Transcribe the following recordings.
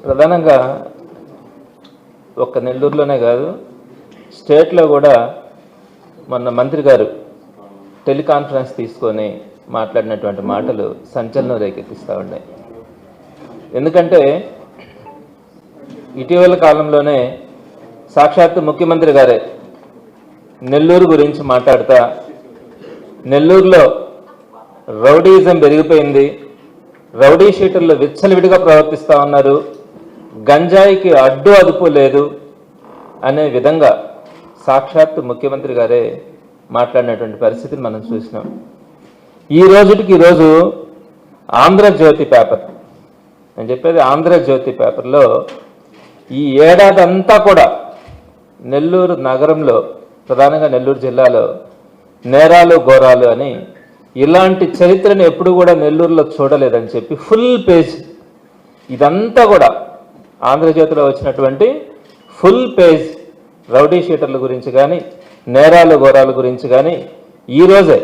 ప్రధానంగా ఒక్క నెల్లూరులోనే కాదు, స్టేట్లో కూడా మొన్న మంత్రి గారు టెలికాన్ఫరెన్స్ తీసుకొని మాట్లాడినటువంటి మాటలు సంచలనం రేకెత్తిస్తూ ఉన్నాయి. ఎందుకంటే ఇటీవల కాలంలోనే సాక్షాత్తు ముఖ్యమంత్రి గారే నెల్లూరు గురించి మాట్లాడుతా, నెల్లూరులో రౌడీయిజం పెరిగిపోయింది, రౌడీ షీటర్లు విచ్చలవిడిగా ప్రవర్తిస్తూ ఉన్నారు, గంజాయికి అడ్డు అదుపు లేదు అనే విధంగా సాక్షాత్తు ముఖ్యమంత్రి గారే మాట్లాడినటువంటి పరిస్థితిని మనం చూసినాం. ఈ రోజు ఆంధ్రజ్యోతి పేపర్, నేను చెప్పేది ఆంధ్రజ్యోతి పేపర్లో ఈ ఏడాది అంతా కూడా నెల్లూరు నగరంలో, ప్రధానంగా నెల్లూరు జిల్లాలో నేరాలు ఘోరాలు అని, ఇలాంటి చరిత్రను ఎప్పుడు కూడా నెల్లూరులో చూడలేదని చెప్పి ఫుల్ పేజ్, ఇదంతా కూడా ఆంధ్రజ్యోతిలో వచ్చినటువంటి ఫుల్ పేజ్ రౌడీ షీటర్ల గురించి కానీ నేరాలు ఘోరాల గురించి కానీ ఈరోజే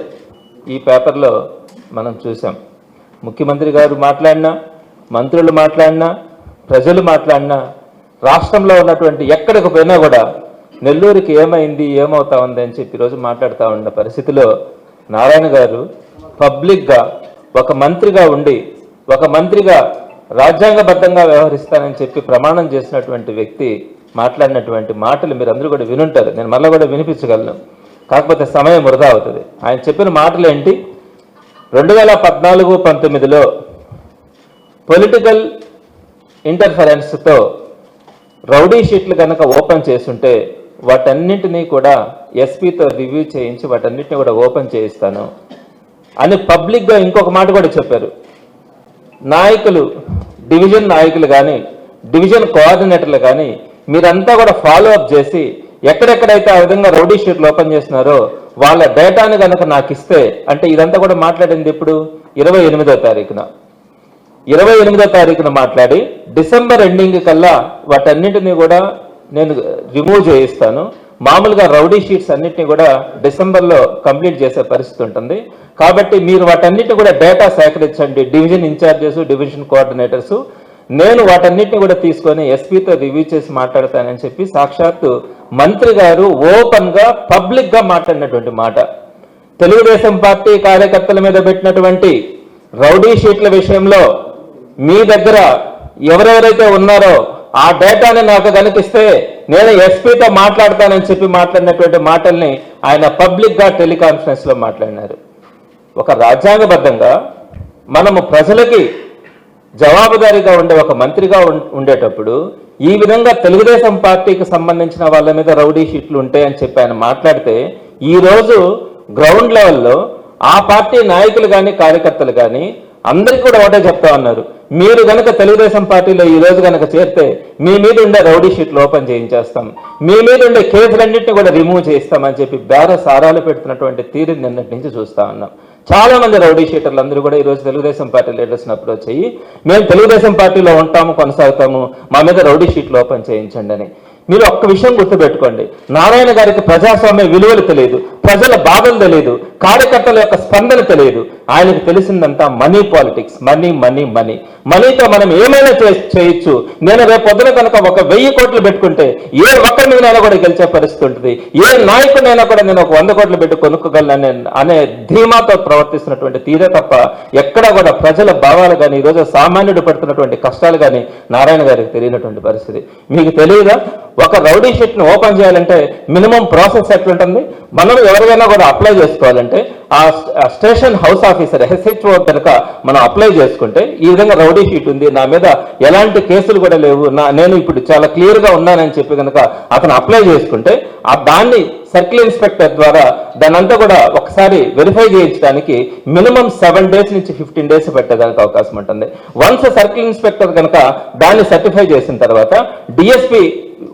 ఈ పేపర్లో మనం చూసాం. ముఖ్యమంత్రి గారు మాట్లాడినా, మంత్రులు మాట్లాడినా, ప్రజలు మాట్లాడినా, రాష్ట్రంలో ఉన్నటువంటి ఎక్కడికి పోయినా కూడా నెల్లూరుకి ఏమైంది, ఏమవుతా ఉంది అని చెప్పి ఈరోజు మాట్లాడుతూ ఉన్న పరిస్థితిలో నారాయణ గారు పబ్లిక్గా ఒక మంత్రిగా ఉండి, ఒక మంత్రిగా రాజ్యాంగబద్ధంగా వ్యవహరిస్తానని చెప్పి ప్రమాణం చేసినటువంటి వ్యక్తి మాట్లాడినటువంటి మాటలు మీరు అందరూ కూడా వినుంటారు. నేను మళ్ళీ కూడా వినిపించగలను, కాకపోతే సమయం వృధా అవుతుంది. ఆయన చెప్పిన మాటలు ఏంటి? 2014-19లో పొలిటికల్ ఇంటర్ఫరెన్స్తో రౌడీ షీట్లు కనుక ఓపెన్ చేస్తుంటే వాటన్నింటినీ కూడా ఎస్పీతో రివ్యూ చేయించి వాటన్నిటిని కూడా ఓపెన్ చేయిస్తాను అని పబ్లిక్గా ఇంకొక మాట కూడా చెప్పారు. నాయకులు, డివిజన్ నాయకులు కానీ, డివిజన్ కోఆర్డినేటర్లు కానీ మీరంతా కూడా ఫాలో అప్ చేసి ఎక్కడెక్కడైతే ఆ విధంగా రౌడీ షీట్లు ఓపెన్ చేస్తున్నారో వాళ్ళ డేటాను కనుక నాకు ఇస్తే, అంటే ఇదంతా కూడా మాట్లాడింది ఇప్పుడు 28వ తారీఖున, 28వ తారీఖున మాట్లాడి డిసెంబర్ ఎండింగ్ కల్లా వాటన్నింటినీ కూడా నేను రిమూవ్ చేయిస్తాను. మామూలుగా రౌడీ షీట్స్ అన్నింటినీ కూడా డిసెంబర్లో కంప్లీట్ చేసే పరిస్థితి ఉంటుంది. కాబట్టి మీరు వాటన్నిటిని కూడా డేటా సేకరించండి, డివిజన్ ఇన్ఛార్జెస్, డివిజన్ కోఆర్డినేటర్స్, నేను వాటన్నిటిని కూడా తీసుకొని ఎస్పీతో రివ్యూ చేసి మాట్లాడతానని చెప్పి సాక్షాత్తు మంత్రి గారు ఓపెన్గా పబ్లిక్గా మాట్లాడినటువంటి మాట. తెలుగుదేశం పార్టీ కార్యకర్తల మీద పెట్టినటువంటి రౌడీ షీట్ల విషయంలో మీ దగ్గర ఎవరెవరైతే ఉన్నారో ఆ డేటాని నాకు కనిపిస్తే నేను ఎస్పీతో మాట్లాడతానని చెప్పి మాట్లాడినటువంటి మాటల్ని ఆయన పబ్లిక్గా టెలికాన్ఫరెన్స్లో మాట్లాడినారు. ఒక రాజ్యాంగబద్ధంగా మనము ప్రజలకి జవాబుదారీగా ఉండే ఒక మంత్రిగా ఉండేటప్పుడు ఈ విధంగా తెలుగుదేశం పార్టీకి సంబంధించిన వాళ్ళ మీద రౌడీ షీట్లు ఉంటాయని చెప్పి ఆయన మాట్లాడితే, ఈరోజు గ్రౌండ్ లెవెల్లో ఆ పార్టీ నాయకులు కానీ కార్యకర్తలు కానీ అందరికీ కూడా ఒకటే చెప్తా ఉన్నారు, మీరు కనుక తెలుగుదేశం పార్టీలో ఈ రోజు కనుక చేరితే మీ మీద ఉండే రౌడీ షీట్లు ఓపెన్ చేయించేస్తాం, మీ మీద ఉండే కేసులన్నింటినీ కూడా రిమూవ్ చేయిస్తామని చెప్పి సారాలు పెడుతున్నటువంటి తీరుని నిన్నటి నుంచి చూస్తా ఉన్నాం. చాలా మంది రౌడీ షీటర్లు అందరూ కూడా ఈరోజు తెలుగుదేశం పార్టీ లీడర్స్ని అప్రోచ్ అయ్యి మేము తెలుగుదేశం పార్టీలో ఉంటాము, కొనసాగుతాము, మా మీద రౌడీ షీట్లు ఓపెన్ చేయించండి అని. మీరు ఒక్క విషయం గుర్తుపెట్టుకోండి, నారాయణ గారికి ప్రజాస్వామ్య విలువలు తెలియదు, ప్రజల బాధలు తెలియదు, కార్యకర్తల యొక్క స్పందన తెలియదు. ఆయనకు తెలిసిందంతా money politics, money money money. మనీతో మనం ఏమైనా చేయొచ్చు. నేను రేపు పొద్దున కనుక 1000 కోట్లు పెట్టుకుంటే ఏ ఒక్కరి మీదైనా కూడా గెలిచే పరిస్థితి ఉంటుంది, ఏ నాయకుడైనా కూడా నేను 100 కోట్లు పెట్టి కొనుక్కోగలను అనే ధీమాతో ప్రవర్తిస్తున్నటువంటి తీరే తప్ప ఎక్కడా కూడా ప్రజల భావాలు కానీ ఈరోజు సామాన్యుడు పడుతున్నటువంటి కష్టాలు కానీ నారాయణ గారికి తెలియనటువంటి పరిస్థితి. మీకు తెలియదా? ఒక రౌడీ షీట్ని ఓపెన్ చేయాలంటే మినిమం ప్రాసెస్ ఎట్లుంటుంది? మనం ఎవరికైనా కూడా అప్లై చేసుకోవాలంటే ఆ స్టేషన్ హౌస్ ఆఫీసర్ SHO కనుక మనం అప్లై చేసుకుంటే ఈ విధంగా రౌడీ షీట్ ఉంది, నా మీద ఎలాంటి కేసులు కూడా లేవు, నేను ఇప్పుడు చాలా క్లియర్గా ఉన్నానని చెప్పి కనుక అతను అప్లై చేసుకుంటే దాన్ని సర్కిల్ ఇన్స్పెక్టర్ ద్వారా దానంతా కూడా ఒకసారి వెరిఫై చేయించడానికి మినిమం 7 days నుంచి 15 days పెట్టడానికి అవకాశం ఉంటుంది. వన్స్ సర్కిల్ ఇన్స్పెక్టర్ కనుక దాన్ని సర్టిఫై చేసిన తర్వాత DSP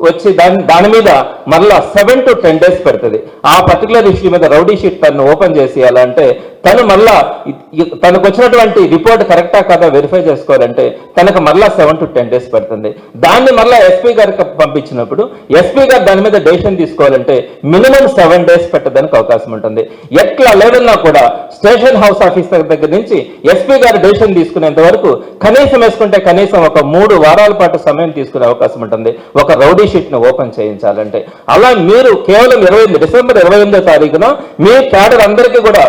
వచ్చి దాని మీద మరలా 7 to 10 days పెడుతుంది. ఆ పర్టికులర్ ఇష్యూ మీద రౌడీ షీట్ తను ఓపెన్ చేసి అంటే తను మళ్ళా తనకు వచ్చినటువంటి రిపోర్ట్ కరెక్టా కాదా వెరిఫై చేసుకోవాలంటే తనకు మళ్ళా 7 to 10 days పడుతుంది. దాన్ని మళ్ళా ఎస్పీ గారికి పంపించినప్పుడు ఎస్పీ గారు దాని మీద డెసిషన్ తీసుకోవాలంటే మినిమం 7 days పెట్టడానికి అవకాశం ఉంటుంది. ఎట్లా లేదన్నా కూడా స్టేషన్ హౌస్ ఆఫీసర్ దగ్గర నుంచి ఎస్పీ గారు డెసిషన్ తీసుకునేంత వరకు కనీసం వేసుకుంటే కనీసం ఒక 3 వారాల పాటు సమయం తీసుకునే అవకాశం ఉంటుంది ఒక రౌడీ షీట్ ను ఓపెన్ చేయించాలంటే. అలా మీరు కేవలం డిసెంబర్ 28వ తారీఖున మీ క్యాడర్ అందరికీ కూడా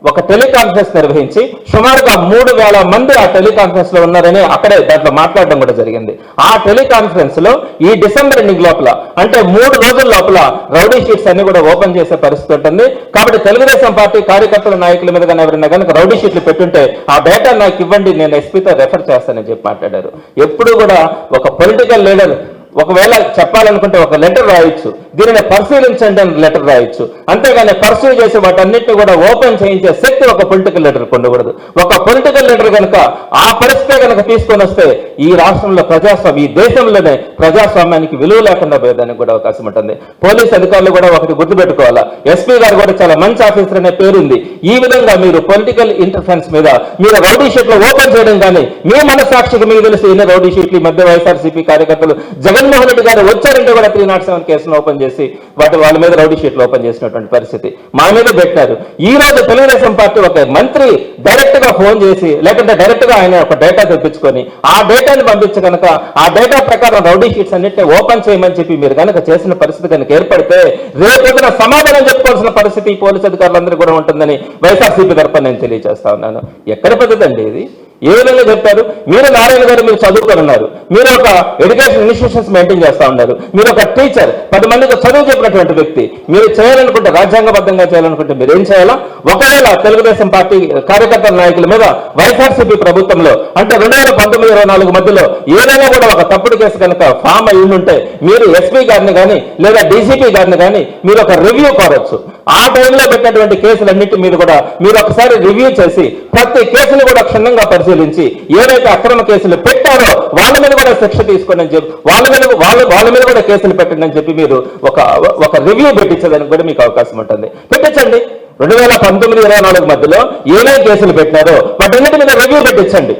ఒక టెలికాన్ఫరెన్స్ నిర్వహించి సుమారుగా 3,000 మంది ఆ టెలికాన్ఫరెన్స్ లో ఉన్నారని అక్కడే దాంట్లో మాట్లాడడం కూడా జరిగింది. ఆ టెలికాన్ఫరెన్స్ లో ఈ డిసెంబర్ ఎండింగ్ లోపల అంటే 3 రోజుల లోపల రౌడీ షీట్స్ అన్ని కూడా ఓపెన్ చేసే పరిస్థితి ఉంటుంది. కాబట్టి తెలుగుదేశం పార్టీ కార్యకర్తల నాయకుల మీద కానీ ఎవరైనా కనుక రౌడీ షీట్లు పెట్టుంటే ఆ డేటా నాకు ఇవ్వండి, నేను ఎస్పీతో రెఫర్ చేస్తానని చెప్పి మాట్లాడారు. ఎప్పుడు కూడా ఒక పొలిటికల్ లీడర్ ఒకవేళ చెప్పాలనుకుంటే ఒక లెటర్ రాయొచ్చు, దీనిని పరిశీలించండి అని లెటర్ రాయొచ్చు, అంతేగాని పర్సూ చేసి వాటన్నిటిని కూడా ఓపెన్ చేయించే శక్తి ఒక పొలిటికల్ లీడర్ ఉండకూడదు. ఒక పొలిటికల్ లీడర్ కనుక ఆ పరిస్థితి కనుక తీసుకొని వస్తే ఈ రాష్ట్రంలో ప్రజాస్వామ్యం, ఈ దేశంలోనే ప్రజాస్వామ్యానికి విలువ లేకుండా పోయేదానికి కూడా అవకాశం ఉంటుంది. పోలీస్ అధికారులు కూడా ఒకటి గుర్తుపెట్టుకోవాలా, ఎస్పీ గారు కూడా చాలా మంచి ఆఫీసర్ అనే పేరుంది. ఈ విధంగా మీరు పొలిటికల్ ఇంటర్ఫరెన్స్ మీద మీరు రౌడీ షీట్లు ఓపెన్ చేయడం కానీ మీ మనసాక్షికి మీకు తెలిసి ఎన్ని రౌడీ షీట్లు ఈ మధ్య వైఎస్ఆర్సీపీ కార్యకర్తలు జగన్మోహన్ రెడ్డి గారు వచ్చారంటే కూడా 307 కేసును ఓపెన్ చేసి వాళ్ళ మీద రౌడీ షీట్లు ఓపెన్ చేసినటువంటి పరిస్థితి మా మీద పెట్టారు. ఈ రోజు తెలుగుదేశం పార్టీ ఒక మంత్రి డైరెక్ట్ గా ఫోన్ చేసి లేకుంటే డైరెక్ట్ గా ఆయన ఒక డేటా తెప్పించుకొని ఆ డేటాని పంపించి కనుక ఆ డేటా ప్రకారం రౌడీ షీట్స్ అన్నింటినీ ఓపెన్ చేయమని చెప్పి మీరు కనుక చేసిన పరిస్థితి కనుక ఏర్పడితే రేపొద్దున సమాధానం చెప్పుకోవాల్సిన పరిస్థితి పోలీసు అధికారులందరూ కూడా ఉంటుందని వైఎస్ఆర్సీపీ తరఫున నేను తెలియజేస్తా ఉన్నాను. ఎక్కడ పద్ధతి అండి ఇది? ఏ విధంగా చెప్తారు? మీరు నారాయణ గారు మీరు చదువుకొని ఉన్నారు, మీరు ఒక ఎడ్యుకేషన్ ఇన్స్టిట్యూషన్స్ మెయింటైన్ చేస్తా ఉన్నారు, మీరు ఒక టీచర్ 10 మందికి చదువు చెప్పినటువంటి వ్యక్తి, మీరు చేయాలనుకుంటే రాజ్యాంగబద్ధంగా చేయాలనుకుంటే మీరు ఏం చేయాలా? ఒకవేళ తెలుగుదేశం పార్టీ కార్యకర్తల నాయకుల మీద వైఎస్ఆర్సీపీ ప్రభుత్వంలో అంటే 2019-24 మధ్యలో ఏదైనా కూడా ఒక తప్పుడు కేసు కనుక ఫామ్ అయి ఉంటే మీరు ఎస్పీ గారిని కానీ లేదా డీసీపీ గారిని కానీ మీరు ఒక రివ్యూ కోరొచ్చు. ఆ టైంలో పెట్టినటువంటి కేసులన్నింటి మీద కూడా మీరు ఒకసారి రివ్యూ చేసి ప్రతి కేసును కూడా క్షుణ్ణంగా పరిశీలించి ఏదైతే అక్రమ కేసులు పెట్టారో వాళ్ళ మీద కూడా శిక్ష తీసుకోండి అని చెప్పి వాళ్ళ మీద కూడా కేసులు పెట్టండి అని చెప్పి మీరు ఒక రివ్యూ పెట్టించడానికి కూడా మీకు అవకాశం ఉంటుంది. పెట్టించండి. 2019-24 మధ్యలో ఏమేమి కేసులు పెట్టినారో వాటన్నిటి మీద రివ్యూ పెట్టించండి.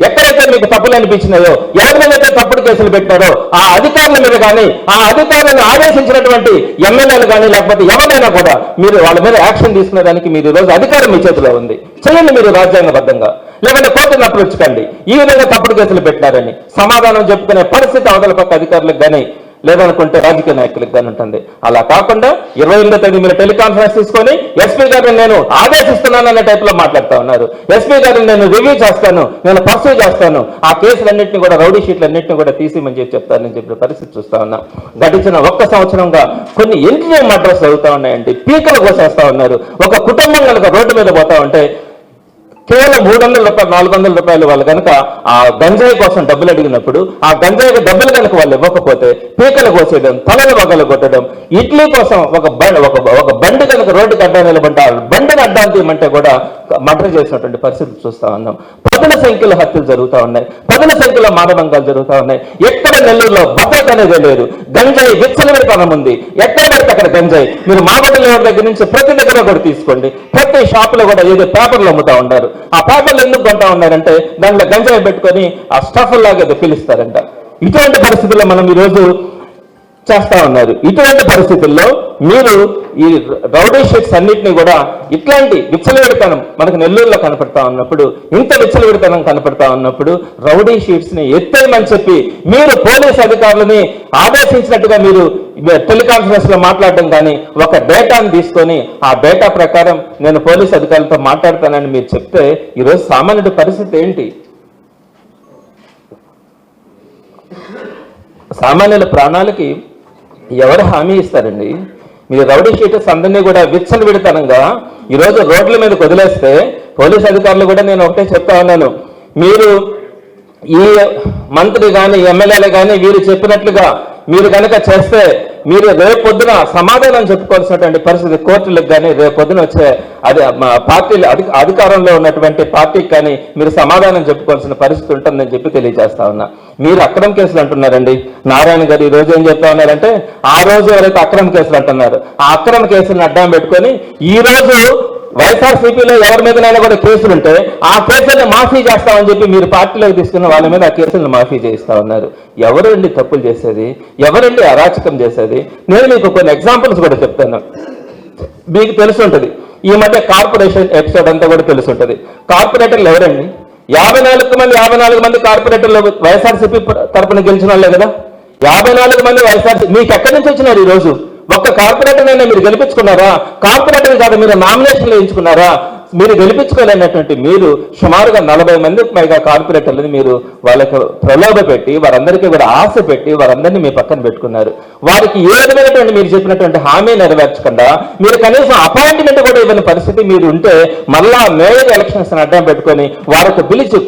ఎక్కడైతే మీకు తప్పులు అనిపించినాయో, ఎవరి మీద అయితే తప్పుడు కేసులు పెట్టారో ఆ అధికారుల మీద కానీ ఆ అధికారులను ఆదేశించినటువంటి ఎమ్మెల్యేలు కానీ లేకపోతే ఎవరైనా కూడా మీరు వాళ్ళ మీద యాక్షన్ తీసుకునేదానికి మీరు ఈరోజు అధికారం మీ చేతిలో ఉంది. చేయండి మీరు రాజ్యాంగబద్ధంగా, లేకుంటే కోర్టును అప్రోచ్ కండి. ఈ విధంగా తప్పుడు కేసులు పెట్టారని సమాధానం చెప్పుకునే పరిస్థితి అవతల పక్క అధికారులకు కానీ లేదనుకుంటే రాజకీయ నాయకులకు కానీ ఉంటుంది. అలా కాకుండా 28వ తేదీ మీరు టెలికాన్ఫరెన్స్ తీసుకొని ఎస్పీ గారిని నేను ఆదేశిస్తున్నాను అనే టైప్ లో మాట్లాడుతూ ఉన్నారు. ఎస్పీ గారిని నేను రివ్యూ చేస్తాను, నేను పర్సూ చేస్తాను, ఆ కేసులన్నింటినీ కూడా రౌడీ షీట్లన్నింటినీ కూడా తీసిమని చెప్తానని చెప్పిన పరిస్థితి చూస్తా ఉన్నా. గడిచిన 1 సంవత్సరంగా కొన్ని ఇంటర్వ్యూ అడ్రస్ అవుతా ఉన్నాయండి, పీకలు కోసేస్తా ఉన్నారు. ఒక కుటుంబం కనుక రోడ్డు మీద పోతా ఉంటే కేవలం 300 రూపాయలు 400 రూపాయలు వాళ్ళు కనుక ఆ గంజాయి కోసం డబ్బులు అడిగినప్పుడు ఆ గంజాయికి డబ్బులు కనుక వాళ్ళు ఇవ్వకపోతే పీకలు కోసేయడం, తలలు వగలు కొట్టడం, ఇడ్లీ కోసం ఒక బండి కనుక రోడ్డుకి అడ్డా నిలబడ్డా బండిని అడ్డాలు తీయమంటే కూడా మర్డర్ చేసినటువంటి పరిస్థితి చూస్తా ఉన్నాం. పదుల సంఖ్యలో హత్యలు జరుగుతూ ఉన్నాయి, పదుల సంఖ్యలో మానభంగాలు జరుగుతూ ఉన్నాయి. ఎక్కడ నెల్లూరులో భద్రత అనేది లేదు, గంజాయి విచ్చలవిడితనం ఉంది. ఎక్కడ పడితే అక్కడ గంజాయి. మీరు మాబట్టల దగ్గర నుంచి ప్రతి దగ్గర కూడా తీసుకోండి, ప్రతి షాపులో కూడా ఏదో పేపర్లు అమ్ముతా ఉన్నారు. ఆ పేపర్లు ఎందుకు కొంటా ఉన్నారంటే దాంట్లో గంజాయి పెట్టుకొని ఆ స్టఫ్ లాగా ఏదో పిలుస్తారంట. ఇటువంటి పరిస్థితుల్లో మనం ఈరోజు చేస్తా ఉన్నారు. ఇటువంటి పరిస్థితుల్లో మీరు ఈ రౌడీ షీట్స్ అన్నింటినీ కూడా ఇట్లాంటి విచ్చలవిడితనం మనకు నెల్లూరులో కనపడతా ఉన్నప్పుడు, ఇంత విచ్చలవిడితనం కనపడతా ఉన్నప్పుడు రౌడీ షీట్స్ ని ఎత్తేయమని చెప్పి మీరు పోలీస్ అధికారులని ఆదేశించినట్టుగా మీరు టెలికాన్ఫరెన్స్ లో మాట్లాడడం కానీ ఒక డేటాను తీసుకొని ఆ డేటా ప్రకారం నేను పోలీస్ అధికారులతో మాట్లాడతానని మీరు చెప్తే ఈరోజు సామాన్యుడి పరిస్థితి ఏంటి? సామాన్యుల ప్రాణాలకి ఎవరు హామీ ఇస్తారండి? మీరు రౌడీ షీటర్స్ అందరినీ కూడా విచ్చలవిడితనంగా ఈరోజు రోడ్ల మీద వదిలేస్తే పోలీస్ అధికారులు కూడా నేను ఒకటే చెప్తా ఉన్నాను, మీరు ఈ మంత్రి కానీ ఎమ్మెల్యేలు కానీ వీరు చెప్పినట్లుగా మీరు కనుక చేస్తే మీరు రేపొద్దున సమాధానం చెప్పుకోవాల్సినటువంటి పరిస్థితి కోర్టులకు కానీ రేపొద్దున వచ్చే పార్టీలు అధికారంలో ఉన్నటువంటి పార్టీకి కానీ మీరు సమాధానం చెప్పుకోవాల్సిన పరిస్థితి ఉంటుందని చెప్పి తెలియజేస్తా ఉన్నా. మీరు అక్రమ కేసులు అంటున్నారండి. నారాయణ గారు ఈ రోజు ఏం చెప్తా ఉన్నారంటే ఆ రోజు ఎవరైతే అక్రమ కేసులు అంటున్నారు ఆ అక్రమ కేసులను అడ్డం పెట్టుకొని ఈ రోజు వైఎస్ఆర్సీపీలో ఎవరి మీదనైనా కూడా కేసులు ఉంటే ఆ కేసులను మాఫీ చేస్తామని చెప్పి మీరు పార్టీలోకి తీసుకున్న వాళ్ళ మీద ఆ కేసులను మాఫీ చేయిస్తా ఉన్నారు. ఎవరండి తప్పులు చేసేది? ఎవరండి అరాచకం చేసేది? నేను మీకు కొన్ని ఎగ్జాంపుల్స్ కూడా చెప్తాను. మీకు తెలిసి ఉంటుంది, ఈ మధ్య కార్పొరేషన్ ఎపిసోడ్ అంతా కూడా తెలిసి ఉంటుంది. కార్పొరేటర్లు ఎవరండి? 54 మంది కార్పొరేటర్లు వైఎస్ఆర్సీపీ తరపున గెలిచిన వాళ్ళే కదా. 54 మంది వైఎస్ఆర్సీపీ. మీకు ఎక్కడి నుంచి వచ్చినారు ఈరోజు? ఒక్క కార్పొరేటర్ అయినా మీరు గెలిపించుకున్నారా? కార్పొరేటర్ కాదు, మీరు నామినేషన్లు వేయించుకున్నారా? మీరు గెలిపించుకోలేనటువంటి మీరు సుమారుగా 40 మందికి పైగా కార్పొరేటర్లని మీరు వాళ్ళకి ప్రలోభ పెట్టి, వారందరికీ కూడా ఆశ పెట్టి, వారందరినీ మీ పక్కన పెట్టుకున్నారు. వారికి ఏ విధమైనటువంటి మీరు చెప్పినటువంటి హామీ నెరవేర్చకుండా మీరు కనీసం అపాయింట్మెంట్ కూడా ఇవ్వని పరిస్థితి మీరు ఉంటే, మళ్ళా మేయర్ ఎలక్షన్స్ అడ్డం పెట్టుకొని వారికి పిలిచి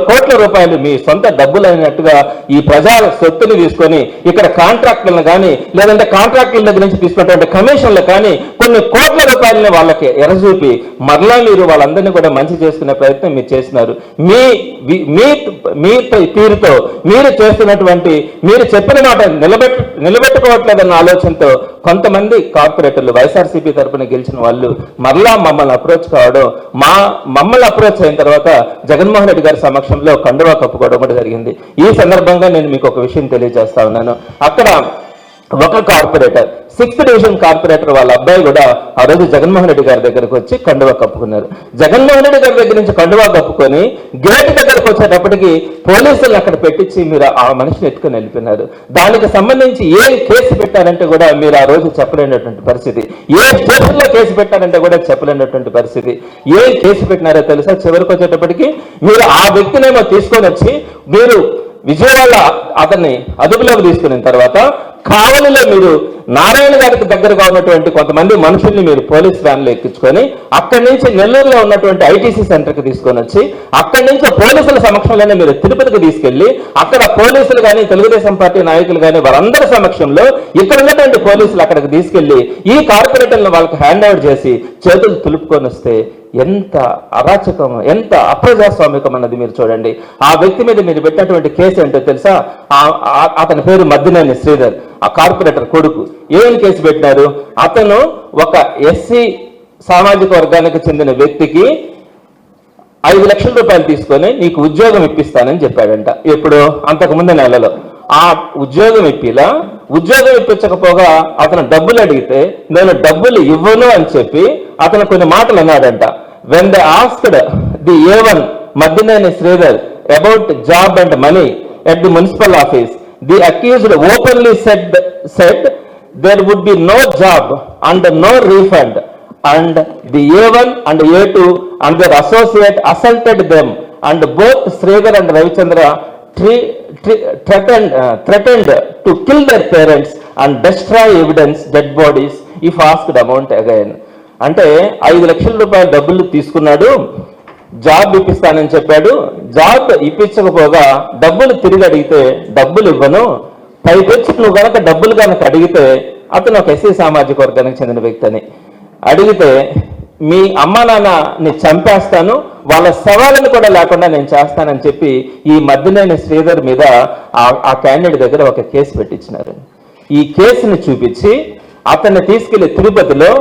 కోట్ల రూపాయలు మీ సొంత డబ్బులు అయినట్టుగా ఈ ప్రజా సొత్తుని తీసుకొని ఇక్కడ కాంట్రాక్టులను కానీ, లేదంటే కాంట్రాక్టుల దగ్గర నుంచి తీసుకున్నటువంటి కమిషన్లు కానీ కొన్ని కోట్ల రూపాయలని వాళ్ళకి ఎరచూపి మరలా మీరు వాళ్ళందరినీ కూడా మంచి చేసుకునే ప్రయత్నం మీరు చేస్తున్నారు. మీ తీరుతో మీరు చేస్తున్నటువంటి, మీరు చెప్పిన మాట నిలబెట్టుకోవట్లేదన్న ఆలోచనతో కొంతమంది కార్పొరేటర్లు వైఎస్ఆర్సీపీ తరపున గెలిచిన వాళ్ళు మరలా మమ్మల్ని అప్రోచ్ కావడం, మమ్మల్ని అప్రోచ్ అయిన తర్వాత జగన్మోహన్ రెడ్డి గారి సమక్షంలో కండువా కప్పుకోవడం కూడా జరిగింది. ఈ సందర్భంగా నేను మీకు ఒక విషయం తెలియజేస్తా ఉన్నాను. అక్కడ ఒక కార్పొరేటర్, 6th డివిజన్ కార్పొరేటర్ వాళ్ళ అబ్బాయి కూడా ఆ రోజు జగన్మోహన్ రెడ్డి గారి దగ్గరకు వచ్చి కండువా కప్పుకున్నారు. జగన్మోహన్ రెడ్డి గారి దగ్గర నుంచి కండువా కప్పుకొని గేట్ దగ్గరకు వచ్చేటప్పటికి పోలీసులు అక్కడ పెట్టించి మీరు ఆ మనిషిని ఎత్తుకొని వెళ్ళిపోయినారు. దానికి సంబంధించి ఏం కేసు పెట్టారంటే కూడా మీరు ఆ రోజు చెప్పలేనటువంటి పరిస్థితి, ఏ స్టేషన్లో కేసు పెట్టారంటే కూడా చెప్పలేనటువంటి పరిస్థితి. ఏం కేసు పెట్టినారో తెలుసా? చివరికి వచ్చేటప్పటికి మీరు ఆ వ్యక్తినేమో తీసుకొని వచ్చి మీరు విజయవాడ అతన్ని అదుపులోకి తీసుకున్న తర్వాత కావలిలో మీరు నారాయణ గారికి దగ్గరగా ఉన్నటువంటి కొంతమంది మనుషుల్ని మీరు పోలీస్ వ్యాన్లో ఎక్కించుకొని అక్కడి నుంచి నెల్లూరులో ఉన్నటువంటి ఐటీసీ సెంటర్కి తీసుకొని వచ్చి అక్కడి నుంచి పోలీసుల సమక్షంలోనే మీరు తిరుపతికి తీసుకెళ్లి అక్కడ పోలీసులు కానీ, తెలుగుదేశం పార్టీ నాయకులు కానీ వారందరి సమక్షంలో ఇక్కడ ఉన్నటువంటి పోలీసులు అక్కడికి తీసుకెళ్లి ఈ కార్పొరేటర్లను వాళ్ళకి హ్యాండ్ ఓవర్ చేసి చేతులు తులుపుకొని వస్తే ఎంత అరాచకం, ఎంత అప్రజాస్వామికం అన్నది మీరు చూడండి. ఆ వ్యక్తి మీద మీరు పెట్టినటువంటి కేసు ఏంటో తెలుసా? అతని పేరు మద్దినేని శ్రీధర్, ఆ కార్పొరేటర్ కొడుకు. ఏం కేసు పెట్టినారు? అతను ఒక ఎస్సీ సామాజిక వర్గానికి చెందిన వ్యక్తికి 5 లక్షల రూపాయలు తీసుకొని నీకు ఉద్యోగం ఇప్పిస్తానని చెప్పాడంట. ఎప్పుడు? అంతకుముందు నెలలో. ఆ ఉద్యోగం ఇప్పించకపోగా అతను డబ్బులు అడిగితే నేను డబ్బులు ఇవ్వను అని చెప్పి అతను కొన్ని మాటలు అన్నాడంట. When they asked the A1 Madineni Sridhar about job and money at the municipal office, the accused openly said there would be no job and no refund, and the A1 and A2 and their associate assaulted them, and both Sridhar and Ravichandra threatened to kill their parents and destroy evidence, dead bodies if asked amount again. అంటే 5 లక్షల రూపాయల డబ్బులు తీసుకున్నాడు, job ఇప్పిస్తానని చెప్పాడు. Job ఇప్పించకపోగా డబ్బులు తిరిగి అడిగితే డబ్బులు ఇవ్వను, పైపెచ్చి నువ్వు కనుక డబ్బులు కనుక అడిగితే, అతను ఒక ఎస్సీ సామాజిక వర్గానికి చెందిన వ్యక్తి అని అడిగితే మీ అమ్మ నాన్నని చంపేస్తాను, వాళ్ళ సవాళ్ళను కూడా లేకుండా నేను చేస్తానని చెప్పి ఈ మద్దినేని శ్రీధర్ మీద ఆ క్యాండిడేట్ దగ్గర ఒక కేసు పెట్టించినారు. ఈ కేసుని చూపించి అతన్ని తీసుకెళ్లి తిరుపతిలో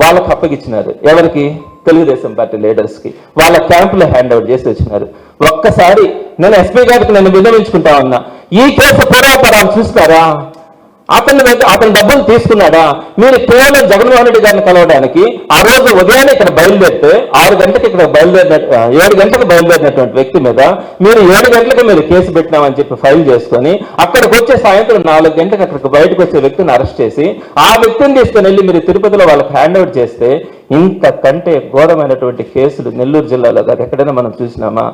వాళ్ళకు అప్పగించినారు. ఎవరికి? తెలుగుదేశం పార్టీ లీడర్స్కి. వాళ్ళ క్యాంపులో హ్యాండ్ ఓవర్ చేసి వచ్చినారు. ఒక్కసారి నేను ఎస్పీ గారికి నేను విన్నవించుకుంటా ఉన్నా, ఈ కేసు పూర్వాపరాలు చూస్తారా? అతను డబ్బులు తీసుకున్నాడా? మీరు కేవలం జగన్మోహన్ రెడ్డి గారిని కలవడానికి ఆ రోజు ఉదయాన్నే ఇక్కడ బయలుదేరితే 6 గంటలకు ఇక్కడ 7 గంటలకు బయలుదేరినటువంటి వ్యక్తి మీద మీరు 7 గంటలకు మీరు కేసు పెట్టినామని చెప్పి ఫైల్ చేసుకొని అక్కడికి వచ్చే సాయంత్రం 4 గంటలకు అక్కడికి బయటకు వచ్చే వ్యక్తిని అరెస్ట్ చేసి ఆ వ్యక్తిని తీసుకుని వెళ్ళి మీరు తిరుపతిలో వాళ్ళకి హ్యాండ్ ఓవర్ చేస్తే ఇంతకంటే ఘోరమైనటువంటి కేసులు నెల్లూరు జిల్లాలో కాదు ఎక్కడైనా మనం చూసినామా?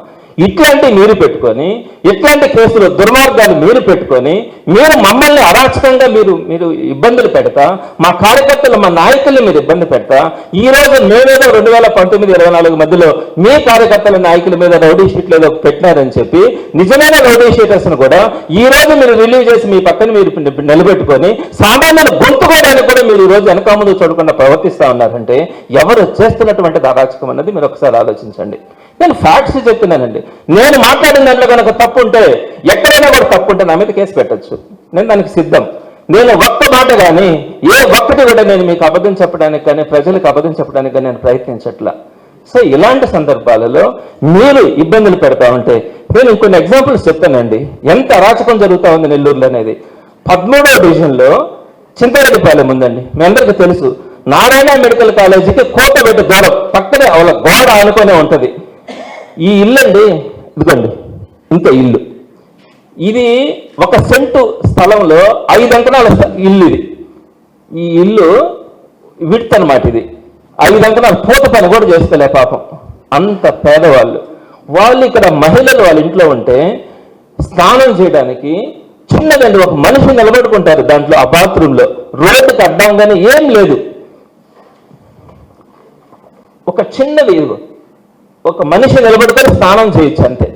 ఇట్లాంటి మీరు పెట్టుకొని, ఇట్లాంటి కేసులు దుర్మార్గాలు మీరు పెట్టుకొని మీరు మమ్మల్ని అరాచకంగా మీరు ఇబ్బందులు పెడతా, మా కార్యకర్తలు మా నాయకుల్ని మీరు ఇబ్బంది పెడతా, ఈ రోజు మేమేదో 2019-24 మధ్యలో మీ కార్యకర్తల నాయకుల మీద రౌడీ షీట్లు ఏదో పెట్టినారని చెప్పి నిజమైన రౌడీ షీటర్స్ను కూడా ఈ రోజు మీరు రిలీవ్ చేసి మీ పక్కన మీరు నిలబెట్టుకొని సామాన్యులు గొంతుకోవడానికి కూడా మీరు ఈ రోజు వెనక ముందు చూడకుండా ప్రవర్తిస్తా ఉన్నారంటే ఎవరు చేస్తున్నటువంటి అరాచకం అన్నది మీరు ఒకసారి ఆలోచించండి. నేను ఫ్యాక్ట్స్ చెప్తున్నానండి. నేను మాట్లాడిన దాంట్లో కనుక తప్పు ఉంటే, ఎక్కడైనా కూడా తప్పు ఉంటే నా మీద కేసు పెట్టచ్చు, నేను దానికి సిద్ధం. నేను ఒక్క మాట కానీ ఏ ఒక్కటి కూడా నేను మీకు అబద్ధం చెప్పడానికి కానీ ప్రజలకు అబద్ధం చెప్పడానికి కానీ నేను ప్రయత్నించట్లా. సో ఇలాంటి సందర్భాలలో మీరు ఇబ్బందులు పెడతా ఉంటే నేను ఇంకొన్ని ఎగ్జాంపుల్స్ చెప్తానండి. ఎంత అరాచకం జరుగుతూ ఉంది నెల్లూరులో అనేది. 13వ డివిజన్లో చింతరెడ్డిపాలెం ఉందండి, మీ అందరికీ తెలుసు. నారాయణ మెడికల్ కాలేజీకి కోటబెట్టు దూరం, పక్కనే వాళ్ళ గోడ ఆనుకొనే ఉంటుంది. ఈ ఇల్లు అండి, ఇదిగోండి ఇంత ఇల్లు, ఇది 1 సెంటు స్థలంలో 5 అంకణాల ఇల్లు. ఇది ఈ ఇల్లు విడ్త్ అనమాట. ఇది 5 అంకణాలు, పూత పని కూడా చేసుకోలే పాపం, అంత పేదవాళ్ళు. వాళ్ళు ఇక్కడ మహిళలు వాళ్ళ ఇంట్లో ఉంటే స్నానం చేయడానికి చిన్నదండి, ఒక మనిషి నిలబడుకుంటారు దాంట్లో, ఆ బాత్రూంలో రోడ్డుకి అడ్డంగానే ఏం లేదు, ఒక చిన్నది, ఒక మనిషి నిలబడుకొని స్నానం చేయొచ్చు అంతే.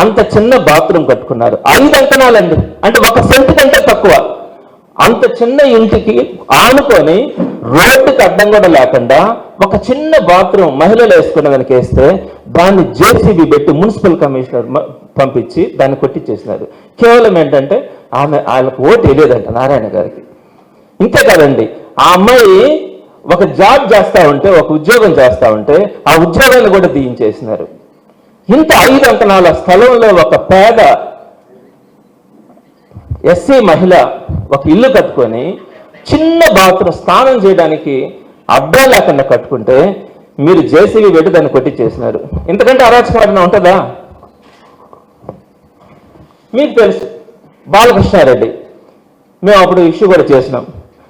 అంత చిన్న బాత్రూమ్ కట్టుకున్నారు. 5 అంకణాలండి, అంటే 1 సెంటు కంటే తక్కువ. అంత చిన్న ఇంటికి ఆనుకొని రోడ్డుకి అడ్డం కూడా లేకుండా ఒక చిన్న బాత్రూమ్ మహిళలు వేసుకున్న దానికి వేస్తే దాన్ని జేసీబీ పెట్టి మున్సిపల్ కమిషనర్ పంపించి దాన్ని కొట్టించేసినారు. కేవలం ఏంటంటే వాళ్ళకి ఓటు వేయలేదంట నారాయణ గారికి. ఇంతే కాదండి, ఆ అమ్మాయి ఒక జాబ్ చేస్తూ ఉంటే, ఒక ఉద్యోగం చేస్తూ ఉంటే ఆ ఉద్యోగాన్ని కూడా తీయించేసినారు. ఇంత 5 అంకణాల స్థలంలో ఒక పేద ఎస్సీ మహిళ ఒక ఇల్లు కట్టుకొని చిన్న బాత్రూమ్ స్నానం చేయడానికి అడ్డం లేకుండా కట్టుకుంటే మీరు జేసీబీ పెట్టి దాన్ని కొట్టించేసినారు. ఇంతకంటే అరాచకం ఉంటుందా? మీకు తెలుసు బాలకృష్ణారెడ్డి, మేము అప్పుడు ఇష్యూ కూడా చేసినాం.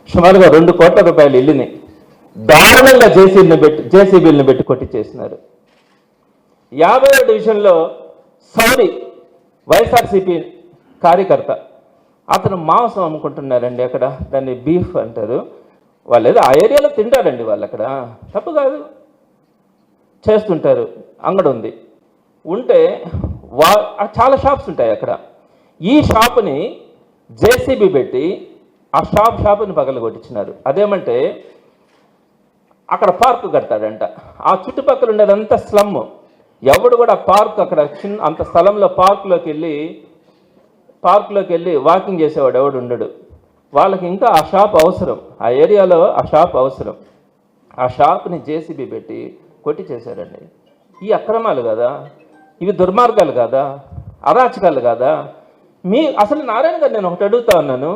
సుమారుగా 2 కోట్ల రూపాయల ఇల్లుని దారుణంగా జేసీబీలను పెట్టి కొట్టించేసినారు. 50వ డివిజన్లో సౌరి వైఎస్ఆర్సీపీ కార్యకర్త, అతను మాంసం అమ్ముకుంటున్నారండి అక్కడ, దాన్ని బీఫ్ అంటారు. వాళ్ళు ఏదో ఆ ఏరియాలో తింటారండి, వాళ్ళు అక్కడ తప్పు కాదు, చేస్తుంటారు. అంగడి ఉంది, ఉంటే చాలా షాప్స్ ఉంటాయి అక్కడ. ఈ షాపుని జేసీబీ పెట్టి ఆ షాపుని పగలగొట్టించినారు. అదేమంటే అక్కడ పార్క్ కడతాడంట, ఆ చుట్టుపక్కల ఉండేదంతా స్లమ్. ఎవడు కూడా పార్క్ అక్కడ అంత స్థలంలో పార్క్లోకి వెళ్ళి వాకింగ్ చేసేవాడు ఎవడు ఉండడు. వాళ్ళకి ఇంకా ఆ షాప్ అవసరం, ఆ ఏరియాలో ఆ షాప్ అవసరం. ఆ షాప్ని జేసీబీ పెట్టి కొట్టించేశారండి. ఈ అక్రమాలు కదా, ఇవి దుర్మార్గాలు కదా, అరాచకాలు కదా. అసలు నారాయణ గారు నేను ఒకటి అడుగుతా ఉన్నాను,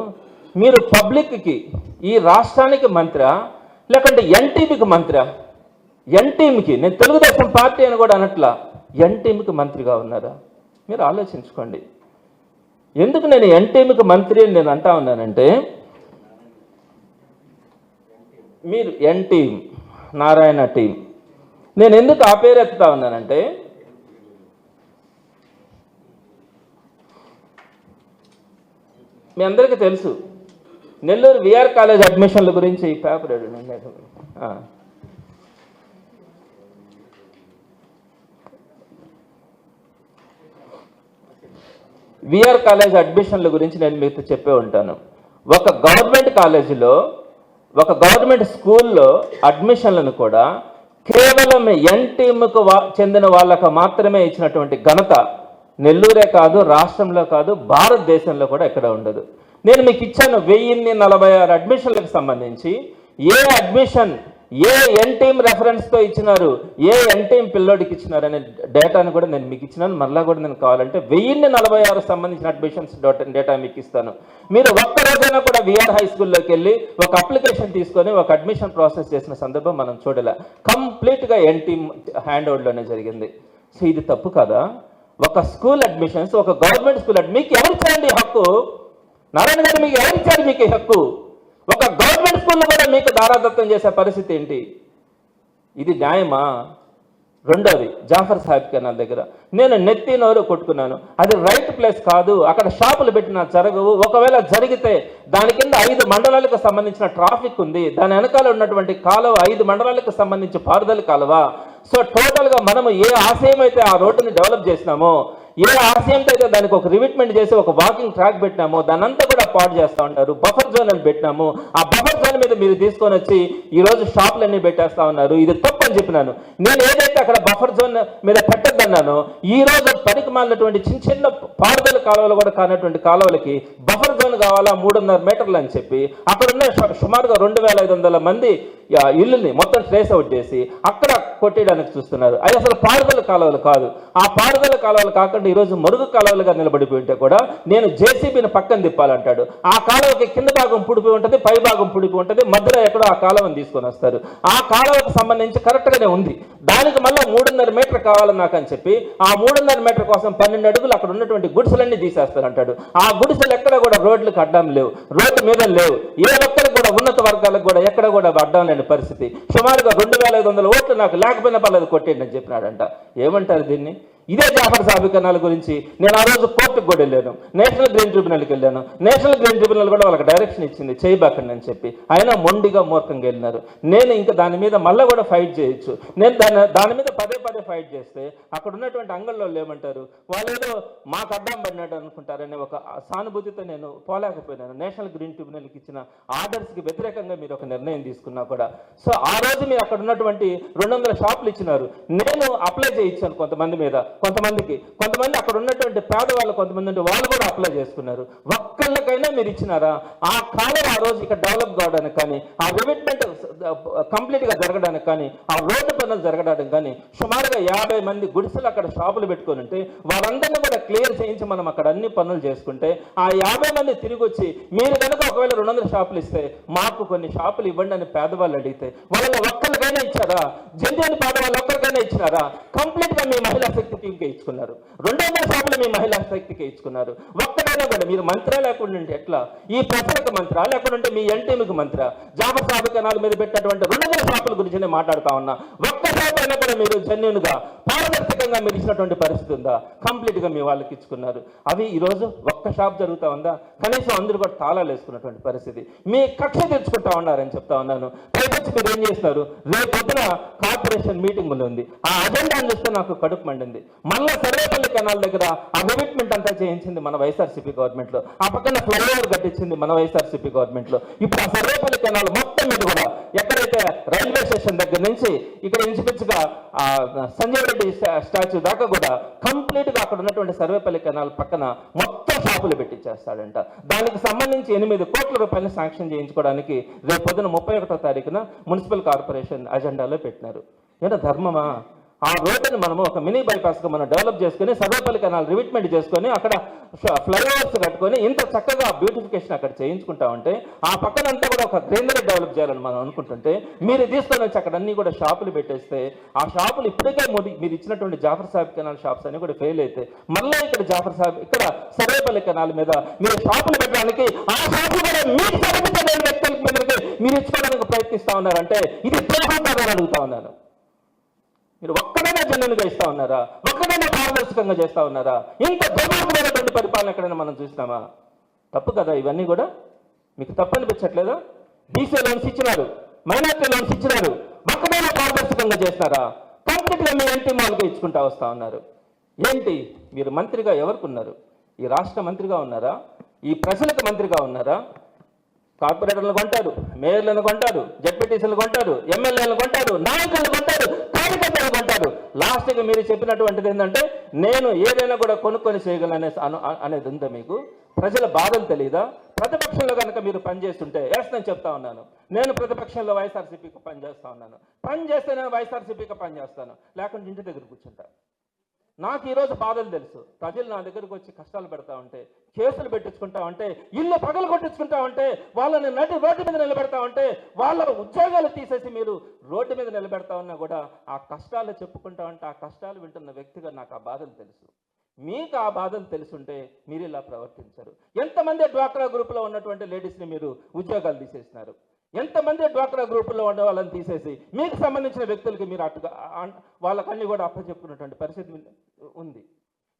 మీరు పబ్లిక్కి ఈ రాష్ట్రానికి మంత్రా లేకంటే ఎన్టీవీకి మంత్రా? ఎన్టీవీకి, నేను తెలుగుదేశం పార్టీ అని కూడా అనట్లా, ఎన్టీవీకి మంత్రిగా ఉన్నారా? మీరు ఆలోచించుకోండి. ఎందుకు నేను ఎన్టీవీకి మంత్రి అని నేను అంటా ఉన్నానంటే, మీరు ఎన్టీవీ నారాయణ టీం, నేను ఎందుకు ఆ పేరు ఎత్తుతా ఉన్నానంటే, మీ అందరికీ తెలుసు నెల్లూరు విఆర్ కాలేజ్ అడ్మిషన్ల గురించి ఈ పేపర్ విఆర్ కాలేజ్ అడ్మిషన్ల గురించి నేను మీతో చెప్పే ఉంటాను. ఒక గవర్నమెంట్ కాలేజీలో, ఒక గవర్నమెంట్ స్కూల్లో అడ్మిషన్లను కూడా కేవలం ఎన్టీఎంకు చెందిన వాళ్ళకు మాత్రమే ఇచ్చినటువంటి ఘనత నెల్లూరే కాదు, రాష్ట్రంలో కాదు, భారతదేశంలో కూడా ఎక్కడ ఉండదు. నేను మీకు ఇచ్చాను 1046 అడ్మిషన్లకు సంబంధించి ఏ అడ్మిషన్ ఏ ఎన్టీఎం రెఫరెన్స్తో ఇచ్చినారు, ఏ ఎన్టీఎం పిల్లోడికి ఇచ్చినారు అనే డేటాను కూడా నేను మీకు ఇచ్చినాను. మళ్ళీ కూడా నేను కావాలంటే 1046 సంబంధించిన అడ్మిషన్స్ డేటా మీకు ఇస్తాను. మీరు ఒక్కరోజైనా కూడా విఆర్ హై స్కూల్లోకి వెళ్ళి ఒక అప్లికేషన్ తీసుకొని ఒక అడ్మిషన్ ప్రాసెస్ చేసిన సందర్భం మనం చూడలే. కంప్లీట్గా ఎన్టీఎం హ్యాండ్ ఓవర్లోనే జరిగింది. సో ఇది తప్పు కదా? ఒక స్కూల్ అడ్మిషన్స్, ఒక గవర్నమెంట్ స్కూల్ మీకు ఎవరిచ్చారండి హక్కు? నారాయణ గారు మీకు ఎవరిచ్చారు మీకు హక్కు? ఒక గవర్నమెంట్ స్కూల్లో కూడా మీకు దారాదత్తం చేసే పరిస్థితి ఏంటి? ఇది న్యాయమా? రెండోది జాఫర్ సాహిబ్ కెనాల్ దగ్గర నేను నెత్తి నోరు కొట్టుకున్నాను. అది రైట్ ప్లేస్ కాదు, అక్కడ షాపులు పెట్టినా జరగవు. ఒకవేళ జరిగితే దాని కింద 5 మండలాలకు సంబంధించిన ట్రాఫిక్ ఉంది, దాని వెనకాల ఉన్నటువంటి కాలువ 5 మండలాలకు సంబంధించి పారుదల కాలువ. సో టోటల్గా మనము ఏ ఆశయం అయితే ఆ రోడ్డుని డెవలప్ చేసినామో, ఏ ఆశయంతో అయితే దానికి ఒక రివిట్మెంట్ చేసి ఒక వాకింగ్ ట్రాక్ పెట్టినామో దానంతా కూడా పాడు చేస్తూ ఉంటారు. బఫర్ జోన్ అని పెట్టినాము, ఆ బఫర్ జోన్ మీద మీరు తీసుకొని వచ్చి ఈరోజు షాపులన్నీ పెట్టేస్తా ఉన్నారు. ఇది తప్పు అని చెప్పినాను. నేను ఏదైతే అక్కడ బఫర్ జోన్ మీద పెట్టద్దన్నానో, ఈ రోజు పనికి మాలినటువంటి చిన్న చిన్న పారుదల కాలువలు కూడా కానటువంటి కాలువలకి బఫర్ జోన్ కావాలా 3.5 మీటర్లు అని చెప్పి అక్కడున్న సుమారుగా 2,500 మంది ఇల్లుని మొత్తం ట్రేస్ అవుట్ చేసి అక్కడ కొట్టేయడానికి చూస్తున్నారు. అది అసలు పారుదల కాలువలు కాదు. ఆ పారుదల కాలువలు కాకుండా ఈరోజు మరుగు కాలువలుగా నిలబడిపోయి ఉంటే కూడా నేను జేసీబీని పక్కన తిప్పాలంటాడు. ఆ కాలువకి కింద భాగం పుడిపోయి ఉంటుంది, పై భాగం పుడిపోయి ఉంటుంది, మధ్యలో ఎక్కడో ఆ కాలువని తీసుకొని వస్తారు. ఆ కాలువకు సంబంధించి కరెక్ట్గానే ఉంది, దానికి మళ్ళీ 3.5 మీటర్ కావాలని నాకు అని చెప్పి ఆ 3.5 మీటర్ కోసం 12 అడుగులు అక్కడ ఉన్నటువంటి గుడిసెలన్నీ తీసేస్తారంటాడు. ఆ గుడిసెలు ఎక్కడ కూడా రోడ్లకు అడ్డం లేవు, రోడ్డు మీద లేవు, ఏ ఒక్కరికి కూడా ఉన్నత వర్గాలకు కూడా ఎక్కడ కూడా అడ్డం లేని పరిస్థితి. సుమారుగా 2,500 ఓట్లు నాకు లేకపోయినా పర్లేదు కొట్టేయండి అని చెప్పినాడంట. ఏమంటారు దీన్ని? ఇదే జాఫర్ సాదిక్ కెనాల్ గురించి నేను ఆ రోజు కోర్టుకు కూడా వెళ్ళాను, నేషనల్ గ్రీన్ ట్రిబ్యునల్కి వెళ్ళాను. నేషనల్ గ్రీన్ ట్రిబ్యునల్ కూడా వాళ్ళకి డైరెక్షన్ ఇచ్చింది చేయబాకండి అని చెప్పి, అయినా మొండిగా మూర్ఖంగా వెళ్ళినారు. నేను ఇంకా దాని మీద మళ్ళీ కూడా ఫైట్ చేయొచ్చు. నేను దాని మీద పదే ఫైట్ చేస్తే అక్కడ ఉన్నటువంటి అంగల్లో ఏమంటారు, వాళ్ళు ఏదో మాకు అడ్డం పడినట్టు అనుకుంటారనే ఒక సానుభూతితో నేను పోలేకపోయినాను. నేషనల్ గ్రీన్ ట్రిబ్యునల్కి ఇచ్చిన ఆర్డర్స్కి వ్యతిరేకంగా మీరు ఒక నిర్ణయం తీసుకున్నా కూడా. సో ఆ రోజు మీరు అక్కడ ఉన్నటువంటి 200 షాపులు ఇచ్చినారు, నేను అప్లై చేయించాను కొంతమంది మీద, కొంతమంది అక్కడ ఉన్నటువంటి పేదవాళ్ళు కొంతమంది వాళ్ళు కూడా అప్లై చేసుకున్నారు. ఒక్కళ్ళకైనా మీరు ఇచ్చినారా? ఆ కాలం ఆ రోజు ఇక్కడ డెవలప్ కావడానికి కానీ, ఆ డెవలప్మెంట్ కంప్లీట్గా జరగడానికి కానీ, ఆ రోడ్డు పనులు జరగడానికి కానీ సుమారుగా 50 మంది గుడిసెలు అక్కడ షాపులు పెట్టుకొని ఉంటే వాళ్ళందరినీ కూడా క్లియర్ చేయించి మనం అక్కడ అన్ని పనులు చేసుకుంటే ఆ 50 మంది తిరిగి వచ్చి మీరు కనుక ఒకవేళ 200 షాపులు ఇస్తే మాకు కొన్ని షాపులు ఇవ్వండి అని పేదవాళ్ళు అడిగితే వాళ్ళని ఒక్కరికైనా ఇచ్చారా? జంతువుని పేదవాళ్ళు ఒక్కరికైనా ఇచ్చినారా? కంప్లీట్గా మీ మహిళా శక్తి టీంకే ఇచ్చుకున్నారు. 200 షాపులు మీ మహిళా శక్తికే ఇచ్చుకున్నారు. ఒక్కడైనా కూడా మీరు మంత్రా లేకుండా ఎట్లా? ఈ ప్రజలకు మంత్రా లేకుంటే మీ ఎన్టీఎంకి మంత్రా? జాఫర్ సాదిక్ కెనాల్ మీద పెట్టినటువంటి 200 షాపుల గురించి నేను మాట్లాడుతా ఉన్నా. ఒక్క షాప్ అయినా కూడా మీరు జెన్యూన్గా పారదర్శకంగా మీరు ఇచ్చినటువంటి పరిస్థితి ఉందా? కంప్లీట్గా మీ వాళ్ళకి ఇచ్చుకున్నారు. అవి ఈరోజు ఒక్క షాప్ జరుగుతూ ఉందా? కనీసం అందరూ కూడా తాళాలు వేసుకున్నటువంటి పరిస్థితి. మీ కక్ష తెచ్చుకుంటా ఉన్నారని చెప్తా ఉన్నాను. పైపచ్చి మీరు ఏం చేస్తున్నారు? రేపు పొద్దున కార్పొరేషన్ మీటింగ్ ఉంది, ఆ అజెండాను చూస్తే నాకు కడుపు మండింది. మళ్ళా సర్వేపల్లి కెనాల్ దగ్గర ఆ డెవలప్మెంట్ అంతా చేయించింది మన వైఎస్ఆర్సీపీ గవర్నమెంట్లో, ఆ పక్కన ఫ్లైఓవర్ కట్టించింది మన వైఎస్ఆర్సీపీ గవర్నమెంట్లో. ఇప్పుడు ఆ సర్వేపల్లి కెనాల్ మొత్తం మీద కూడా ఎక్కడైతే రైల్వే స్టేషన్ దగ్గర నుంచి ఇక్కడ ఇంచుమించుగా సంజయ్ రెడ్డి స్టాచ్యూ దాకా కూడా కంప్లీట్గా అక్కడ ఉన్నటువంటి సర్వేపల్లి కెనాల్ పక్కన మొత్తం షాపులు పెట్టించేస్తాడంట. దానికి సంబంధించి 8 కోట్ల రూపాయలు శాంక్షన్ చేయించుకోవడానికి రేపు పొద్దున 31వ తారీఖున మున్సిపల్ కార్పొరేషన్ అజెండాలో పెట్టినారు. ఏంటో ధర్మమా? ఆ రోడ్డుని మనము ఒక మినీ బైపాస్గా మనం డెవలప్ చేసుకుని సర్వేపల్లి కెనాల్ రివిట్మెంట్ చేసుకొని అక్కడ ఫ్లైఓవర్స్ కట్టుకొని ఇంత చక్కగా బ్యూటిఫికేషన్ అక్కడ చేయించుకుంటా ఉంటే ఆ పక్కనంతా కూడా ఒక గ్రీనరీ డెవలప్ చేయాలని మనం అనుకుంటుంటే మీరు తీసుకొని వచ్చి అక్కడ అన్ని కూడా షాపులు పెట్టేస్తే ఆ షాపులు ఇప్పటికే మీరు ఇచ్చినటువంటి జాఫర్ సాదిక్ కెనాల్ షాప్స్ అన్ని కూడా ఫెయిల్ అయితే మళ్ళీ ఇక్కడ సర్వేపల్లి కెనాల్ మీద మీరు షాపులు పెట్టడానికి ఆ షాపులు కూడా మీకు సంబంధించిన వ్యక్తులకు మీరు ఇచ్చుకోవడానికి ప్రయత్నిస్తా ఉన్నారంటే ఇది ద్రోహంగా అడుగుతా ఉన్నాను. మీరు ఒక్కడైనా జన్యునిగా ఇస్తా ఉన్నారా? ఒక్కడైనా పారదర్శకంగా చేస్తా ఉన్నారా? ఇంత దుర్మార్గమైనటువంటి పరిపాలన ఎక్కడైనా మనం చూస్తామా? తప్పు కదా ఇవన్నీ కూడా? మీకు తప్పు అనిపించట్లేదా? బీసీ లోన్స్ ఇచ్చినారు, మైనార్టీ లోన్స్ ఇచ్చినారు, ఒక్కడైనా పారదర్శకంగా చేస్తారా? కంప్లీట్గా మీ ఎంటీ మాల్గా ఇచ్చుకుంటా వస్తా ఉన్నారు. ఏంటి మీరు మంత్రిగా ఎవరికి ఉన్నారు? ఈ రాష్ట్ర మంత్రిగా ఉన్నారా? ఈ ప్రజలకు మంత్రిగా ఉన్నారా? కార్పొరేటర్లు కొంటారు, మేయర్లను కొంటారు, జడ్పీటీసీలు కొంటారు, ఎమ్మెల్యేలను కొంటారు, నాయకులను కొంటారు, కార్యకర్తలు కొంటారు. లాస్ట్కి మీరు చెప్పినటువంటిది ఏంటంటే నేను ఏదైనా కూడా కొనుక్కొని చేయగలను అనేది ఉందా మీకు? ప్రజల బాధలు తెలియదా? ప్రతిపక్షంలో కనుక మీరు పనిచేస్తుంటే నేను చెప్తా ఉన్నాను, నేను ప్రతిపక్షంలో వైఎస్ఆర్సీపీకి పనిచేస్తా ఉన్నాను, పని చేస్తే నేను వైఎస్ఆర్సీపీకి పనిచేస్తాను, లేకుంటే ఇంటి దగ్గర కూర్చుంటా. నాకు ఈరోజు బాధలు తెలుసు. ప్రజలు నా దగ్గరకు వచ్చి కష్టాలు పెడతా ఉంటే, కేసులు పెట్టించుకుంటా ఉంటే, ఇల్లు పగలు కొట్టించుకుంటా ఉంటే, వాళ్ళని రోడ్డు మీద నిలబెడతా ఉంటే, వాళ్ళ ఉద్యోగాలు తీసేసి మీరు రోడ్డు మీద నిలబెడతా ఉన్నా కూడా ఆ కష్టాలు చెప్పుకుంటా ఉంటే ఆ కష్టాలు వింటున్న వ్యక్తిగా నాకు ఆ బాధలు తెలుసు. మీకు ఆ బాధలు తెలుసుంటే మీరు ఇలా ప్రవర్తించరు. ఎంతమంది డ్వాక్రా గ్రూపులో ఉన్నటువంటి లేడీస్ని మీరు ఉద్యోగాలు తీసేసినారు? ఎంతమంది డ్వాక్రా గ్రూపుల్లో ఉండే వాళ్ళని తీసేసి మీకు సంబంధించిన వ్యక్తులకి మీరు అట్టుగా వాళ్ళకన్నీ కూడా అప్పచెప్పుకున్నటువంటి పరిస్థితి ఉంది.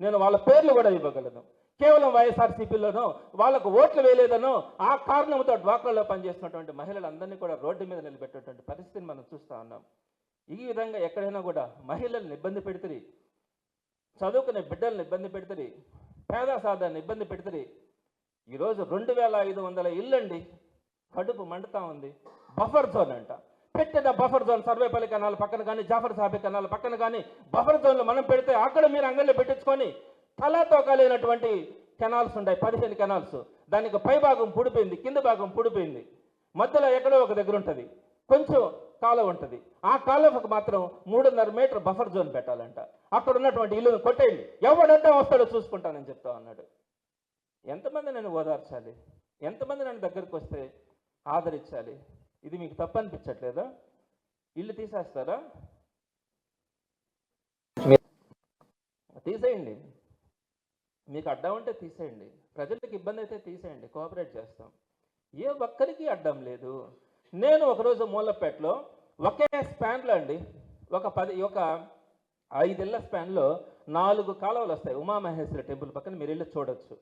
నేను వాళ్ళ పేర్లు కూడా ఇవ్వగలను. కేవలం వైఎస్ఆర్సీపీలోనో వాళ్ళకు ఓట్లు వేయలేదనో ఆ కారణంతో డ్వాక్రాలో పనిచేస్తున్నటువంటి మహిళలందరినీ కూడా రోడ్డు మీద నిలబెట్టేటువంటి పరిస్థితిని మనం చూస్తూ ఉన్నాం. ఈ విధంగా ఎక్కడైనా కూడా మహిళలను ఇబ్బంది పెడుతుంది, చదువుకునే బిడ్డలను ఇబ్బంది పెడుతుంది, పేద సాధాన్ని ఇబ్బంది పెడుతుంది. ఈరోజు 2,500 ఇల్లండి, కడుపు మండుతా ఉంది. బఫర్ జోన్ అంట, పెట్టిన బఫర్ జోన్ సర్వేపల్లి కెనాల్ పక్కన కానీ జాఫర్ సాదిక్ కెనాల్ పక్కన కానీ బఫర్ జోన్లో మనం పెడితే అక్కడ మీరు అంగళ్ళు పెట్టించుకొని తలాతో కలిగినటువంటి కెనాల్స్ ఉంటాయి, 15 కెనాల్స్. దానికి పై భాగం పూడిపోయింది, కింద భాగం పూడిపోయింది, మధ్యలో ఎక్కడో ఒక దగ్గర ఉంటుంది కొంచెం కాలువ ఉంటుంది. ఆ కాలువకు మాత్రం 3.5 మీటర్ బఫర్ జోన్ పెట్టాలంట. అక్కడ ఉన్నటువంటి ఇల్లును కొట్టేయండి, ఎవడంటే వస్తాడో చూసుకుంటానని చెప్తా ఉన్నాడు. ఎంతమంది నన్ను ఓదార్చాలి, ఎంతమంది నన్ను దగ్గరికి వస్తే ఆదరించాలి? ఇది మీకు తప్పు అనిపించట్లేదా? ఇల్లు తీసేస్తారా? తీసేయండి, మీకు అడ్డం ఉంటే తీసేయండి, ప్రజలకు ఇబ్బంది అయితే తీసేయండి, కోఆపరేట్ చేస్తాం. ఏ ఒక్కరికి అడ్డం లేదు. నేను ఒకరోజు మూలపేటలో ఒకే స్పాన్లో అండి, ఒక 5 ఇళ్ల స్పాన్లో 4 కాలువలు వస్తాయి. ఉమామహేశ్వరి టెంపుల్ పక్కన మీరు వెళ్ళి చూడొచ్చు.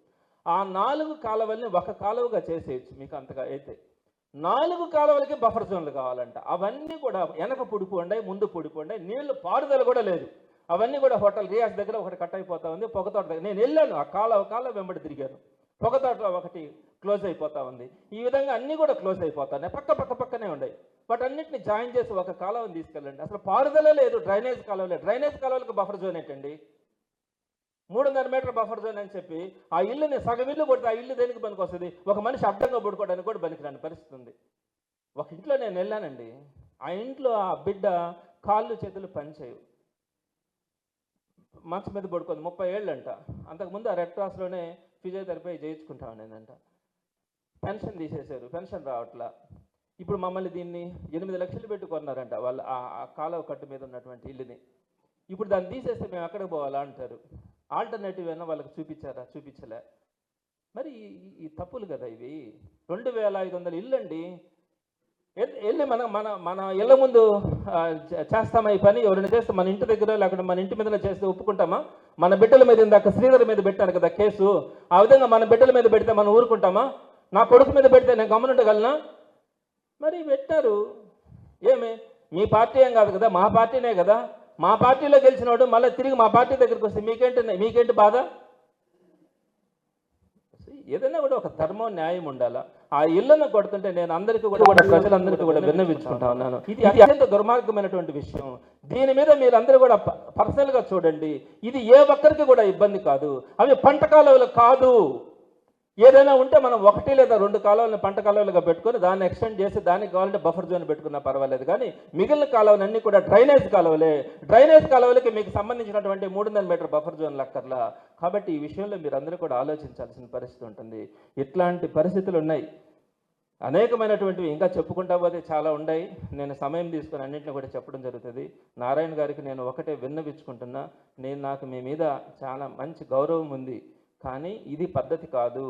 ఆ 4 కాలువల్ని ఒక కాలువగా చేసేయచ్చు. మీకు అంతగా అయితే 4 కాలువలకి బఫర్ జోన్లు కావాలంట. అవన్నీ కూడా వెనక పుడిపోండాయి, ముందు పుడిపోండాయి, నీళ్లు పారుదల కూడా లేదు. అవన్నీ కూడా హోటల్ రియాజ్ దగ్గర ఒకటి కట్ అయిపోతా ఉంది, పొగతోట దగ్గర నేను వెళ్ళాను, ఆ కాలువ వెంబడి తిరిగాను, పొగతోటలో ఒకటి క్లోజ్ అయిపోతా ఉంది. ఈ విధంగా అన్నీ కూడా క్లోజ్ అయిపోతాయి, పక్కనే ఉన్నాయి. వాటన్నిటిని జాయిన్ చేసి ఒక కాలువని తీసుకెళ్ళండి. అసలు పారుదల లేదు, డ్రైనేజ్ కాలువలే. డ్రైనేజ్ కాలువలకు బఫర్ జోన్ ఏంటండి? 3.5 మీటర్ బఫర్ జోన్ అని చెప్పి ఆ ఇల్లుని సగం ఇల్లు కొడితే ఆ ఇల్లు దేనికి పనికి వస్తుంది? ఒక మనిషి అడ్డంగా పడుకోవడానికి కూడా పనికిరాని పరిస్థితి ఉంది. ఒక ఇంట్లో నేను వెళ్ళానండి, ఆ ఇంట్లో ఆ బిడ్డ కాళ్ళు చేతులు పనిచేయవు, మంచం మీద పడుకుంది, 30 ఏళ్ళంట. అంతకుముందు ఆ రెడ్ క్రాస్లోనే ఫిజియోథెరపీ చేయించుకుంటా ఉండేదంట. పెన్షన్ తీసేశారు, పెన్షన్ రావట్లా. ఇప్పుడు మమ్మల్ని దీన్ని 8 లక్షలు పెట్టి కొన్నారంట వాళ్ళు, ఆ కాలువ కట్టు మీద ఉన్నటువంటి ఇల్లుని. ఇప్పుడు దాన్ని తీసేస్తే మేము ఎక్కడికి పోవాలా అంటారు. ఆల్టర్నేటివ్ అయినా వాళ్ళకి చూపించారా? చూపించలే. మరి ఈ తప్పులు కదా ఇవి. 2500 ఇల్లు అండి. వెళ్ళి మన ఇళ్ళ ముందు చేస్తామా ఈ పని? ఎవరైనా చేస్తే మన ఇంటి దగ్గర లేకపోతే మన ఇంటి మీద చేస్తే ఒప్పుకుంటామా? మన బిడ్డల మీద ఇందాక శ్రీధర్ మీద పెట్టాను కదా కేసు, ఆ విధంగా మన బిడ్డల మీద పెడితే మనం ఊరుకుంటామా? నా కొడుకు మీద పెడితే నేను గమనుండగలనా? మరి పెట్టారు. ఏమి మీ పార్టీ ఏం కాదు కదా, మా పార్టీనే కదా. మా పార్టీలో గెలిచినవాడు మళ్ళీ తిరిగి మా పార్టీ దగ్గరికి వస్తే మీకేంటి బాధ? ఏదైనా కూడా ఒక ధర్మం, న్యాయం ఉండాలా. ఆ ఇళ్లను కొడుతుంటే నేను అందరికీ కూడా ప్రజలందరికీ కూడా విన్నవించుకుంటా ఉన్నాను. ఇది అత్యంత దుర్మార్గమైనటువంటి విషయం. దీని మీద మీరందరూ కూడా పర్సనల్గా చూడండి. ఇది ఏ ఒక్కరికి కూడా ఇబ్బంది కాదు. అవి పంట కాలువలు కాదు. ఏదైనా ఉంటే మనం 1 లేదా 2 కాలువలను పంట కాలువలుగా పెట్టుకొని దాన్ని ఎక్స్టెండ్ చేసి దానికి కావాలంటే బఫర్ జోన్ పెట్టుకున్నా పర్వాలేదు. కానీ మిగిలిన కాలువలన్నీ కూడా డ్రైనేజ్ కాలువలే. డ్రైనేజ్ కాలువలకి మీకు సంబంధించినటువంటి 3.5 మీటర్ బఫర్ జోన్ లక్కర్లా. కాబట్టి ఈ విషయంలో మీరు అందరూ కూడా ఆలోచించాల్సిన పరిస్థితి ఉంటుంది. ఇట్లాంటి పరిస్థితులు ఉన్నాయి, అనేకమైనటువంటివి ఇంకా చెప్పుకుంటా పోతే చాలా ఉన్నాయి. నేను సమయం తీసుకొని అన్నింటినీ కూడా చెప్పడం జరుగుతుంది. నారాయణ గారికి నేను ఒకటే విన్నవించుకుంటున్నా, నాకు మీ మీద చాలా మంచి గౌరవం ఉంది, కానీ ఇది పద్ధతి కాదు.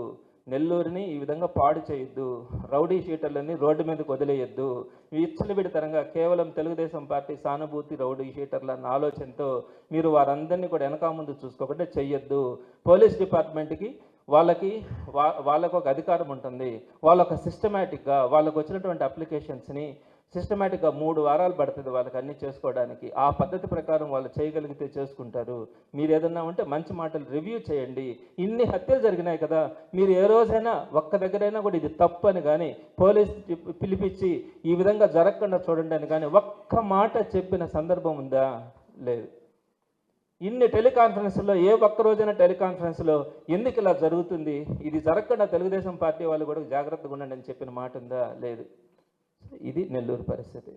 నెల్లూరుని ఈ విధంగా పాడు చేయొద్దు, రౌడీ షీటర్లని రోడ్డు మీదకి వదిలేయొద్దు. విచ్చలవిడితనంగా కేవలం తెలుగుదేశం పార్టీ సానుభూతి రౌడీ షీటర్ల అన్న ఆలోచనతో మీరు వారందరినీ కూడా వెనక ముందు చూసుకోకుండా చెయ్యొద్దు. పోలీస్ డిపార్ట్మెంట్కి వాళ్ళకు ఒక అధికారం ఉంటుంది. వాళ్ళొక సిస్టమేటిక్గా వాళ్ళకు వచ్చినటువంటి అప్లికేషన్స్ని సిస్టమేటిక్గా 3 వారాలు పడుతుంది వాళ్ళకి అన్నీ చేసుకోవడానికి. ఆ పద్ధతి ప్రకారం వాళ్ళు చేయగలిగితే చేసుకుంటారు. మీరు ఏదన్నా ఉంటే మంచి మాటలు రివ్యూ చేయండి. ఇన్ని హత్యలు జరిగినాయి కదా, మీరు ఏ రోజైనా ఒక్క దగ్గరైనా కూడా ఇది తప్పు అని కానీ పోలీస్ పిలిపించి ఈ విధంగా జరగకుండా చూడండి అని కానీ ఒక్క మాట చెప్పిన సందర్భం ఉందా? లేదు. ఇన్ని టెలికాన్ఫరెన్స్లో ఏ ఒక్క రోజైనా టెలికాన్ఫరెన్స్లో ఎందుకు ఇలా జరుగుతుంది, ఇది జరగకుండా తెలుగుదేశం పార్టీ వాళ్ళు కూడా జాగ్రత్తగా ఉండండి అని చెప్పిన మాట ఉందా? లేదు. ఇది నెల్లూరు పరిస్థితి.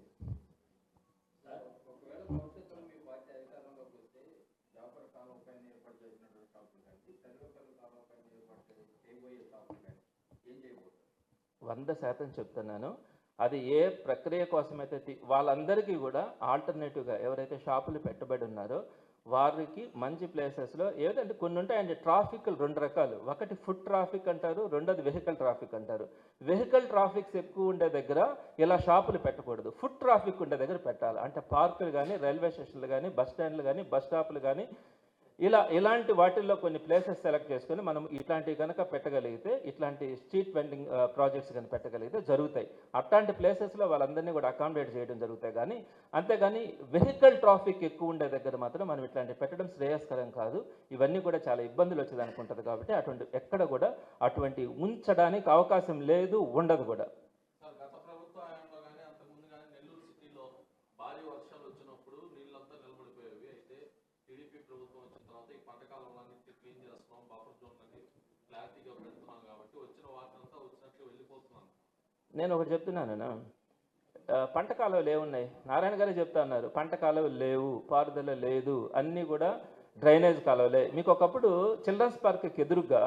వంద శాతం చెప్తున్నాను. అది ఏ ప్రక్రియ కోసమైతే వాళ్ళందరికీ కూడా ఆల్టర్నేటివ్గా ఎవరైతే షాపులు పెట్టబడి ఉన్నారో వారికి మంచి ప్లేసెస్లో ఏదంటే కొన్ని ఉంటాయండి. ట్రాఫిక్లు 2 రకాలు, ఒకటి ఫుట్ ట్రాఫిక్ అంటారు, రెండోది వెహికల్ ట్రాఫిక్ అంటారు. వెహికల్ ట్రాఫిక్స్ ఎక్కువ ఉండే దగ్గర ఇలా షాపులు పెట్టకూడదు. ఫుట్ ట్రాఫిక్ ఉండే దగ్గర పెట్టాలి. అంటే పార్కులు కానీ, రైల్వే స్టేషన్లు కానీ, బస్ స్టాండ్లు కానీ, బస్ స్టాప్లు కానీ, ఇలాంటి వాటిల్లో కొన్ని ప్లేసెస్ సెలెక్ట్ చేసుకొని మనం ఇట్లాంటివి కనుక పెట్టగలిగితే, ఇట్లాంటి స్ట్రీట్ వెండింగ్ ప్రాజెక్ట్స్ కనుక పెట్టగలిగితే జరుగుతాయి. అట్లాంటి ప్లేసెస్లో వాళ్ళందరినీ కూడా అకామిడేట్ చేయడం జరుగుతాయి. కానీ అంతేగాని వెహికల్ ట్రాఫిక్ ఎక్కువ ఉండే దగ్గర మాత్రం మనం ఇట్లాంటివి పెట్టడం శ్రేయస్కరం కాదు. ఇవన్నీ కూడా చాలా ఇబ్బందులు వచ్చేదానికి ఉంటుంది. కాబట్టి ఎక్కడ కూడా అటువంటి ఉంచడానికి అవకాశం లేదు, ఉండదు కూడా. ప్రభుత్వం వచ్చిన తర్వాత ఈ పంటకాలంలో క్లీన్ చేస్తున్నాం, బఫర్ జోన్లని క్లారిటీగా పెడుతున్నాం కాబట్టి వచ్చిన నేను ఒకటి చెప్తున్నాను, పంట కాలువలు ఏమున్నాయి? నారాయణ గారే చెప్తా ఉన్నారు, పంట కాలువలు లేవు, పారుదల లేదు, అన్నీ కూడా డ్రైనేజ్ కాలువలే. మీకు ఒకప్పుడు చిల్డ్రన్స్ పార్క్కి ఎదురుగా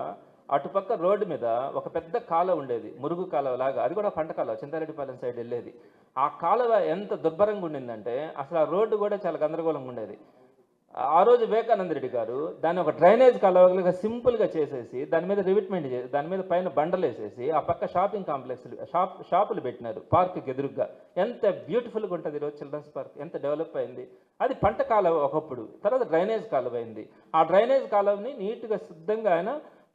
అటుపక్క రోడ్డు మీద ఒక పెద్ద కాలువ ఉండేది, మురుగు కాలువ లాగా, అది కూడా పంట కాలువ, చింతారెడ్డిపాలెం సైడ్ వెళ్ళేది. ఆ కాలువ ఎంత దుర్భరంగా ఉండిందంటే అసలు ఆ రోడ్డు కూడా చాలా గందరగోళంగా ఉండేది. ఆ రోజు వివేకానంద రెడ్డి గారు దాన్ని ఒక డ్రైనేజ్ కాలువగా సింపుల్గా చేసేసి దాని మీద రివిట్మెంట్ చేసి దాని మీద పైన బండలు వేసేసి ఆ పక్క షాపింగ్ కాంప్లెక్స్లు షాపులు పెట్టినారు పార్క్కి ఎదురుగ్గా. ఎంత బ్యూటిఫుల్గా ఉంటుంది ఈరోజు చిల్డ్రన్స్ పార్క్, ఎంత డెవలప్ అయింది. అది పంట కాలువ ఒకప్పుడు, తర్వాత డ్రైనేజ్ కాలువ అయింది. ఆ డ్రైనేజ్ కాలువని నీట్గా శుద్ధంగా ఆయన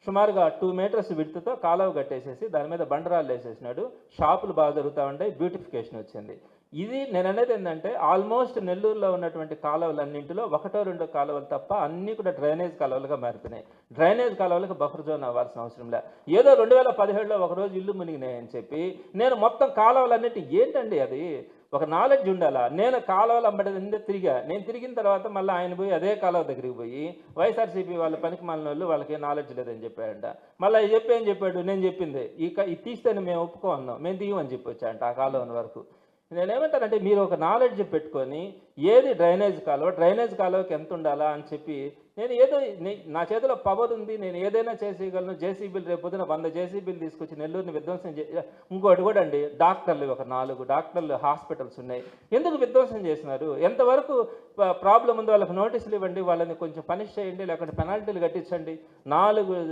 సుమారుగా 2 మీటర్స్ విడ్త్తో కాలువ కట్టేసేసి దాని మీద బండరాళ్ళు వేసేసినాడు. షాపులు బాగా జరుగుతూ ఉంటాయి, బ్యూటిఫికేషన్ వచ్చింది. ఇది నేను అనేది ఏంటంటే ఆల్మోస్ట్ నెల్లూరులో ఉన్నటువంటి కాలువలన్నింటిలో 1-2 కాలువలు తప్ప అన్నీ కూడా డ్రైనేజ్ కాలువలుగా మారిపోయినాయి. డ్రైనేజ్ కాలువలకు బఫర్ జోన్ అవ్వాల్సిన అవసరం లే. ఏదో 2017లో ఒకరోజు ఇల్లు మునిగినాయని చెప్పి నేను మొత్తం కాలువలన్నిటి ఏంటండి అది? ఒక నాలెడ్జ్ ఉండాలా. నేను కాలువలు అమ్మడి తిరిగా, నేను తిరిగిన తర్వాత మళ్ళీ ఆయన పోయి అదే కాలువ దగ్గరికి పోయి వైఎస్ఆర్సీపీ వాళ్ళ పనికి మాలిన వాళ్ళు వాళ్ళకి నాలెడ్జ్ లేదని చెప్పాడంట. మళ్ళీ ఏం చెప్పాడు, నేను చెప్పింది ఇది తీస్తేనే మేము ఒప్పుకోన్నాం, మేము తీయమని చెప్పి వచ్చాడంట ఆ కాలువని వరకు. నేనేమంటానంటే మీరు ఒక నాలెడ్జ్ పెట్టుకొని ఏది డ్రైనేజ్ కాలువకి ఎంత ఉండాలా అని చెప్పి, నేను ఏదో నా చేతిలో పవర్ ఉంది, నేను ఏదైనా చేసేయగలను. జేసీబీలు రేపు పొద్దున 100 జేసీబీలు తీసుకొచ్చి నెల్లూరుని విధ్వంసం ఇంకోటి కూడా అండి, డాక్టర్లు ఒక 4 డాక్టర్లు హాస్పిటల్స్ ఉన్నాయి, ఎందుకు విధ్వంసం చేసినారు? ఎంతవరకు ప్రాబ్లం ఉందో వాళ్ళకి నోటీసులు ఇవ్వండి, వాళ్ళని కొంచెం పనిష్ చేయండి, లేకుంటే పెనాల్టీలు కట్టించండి. 4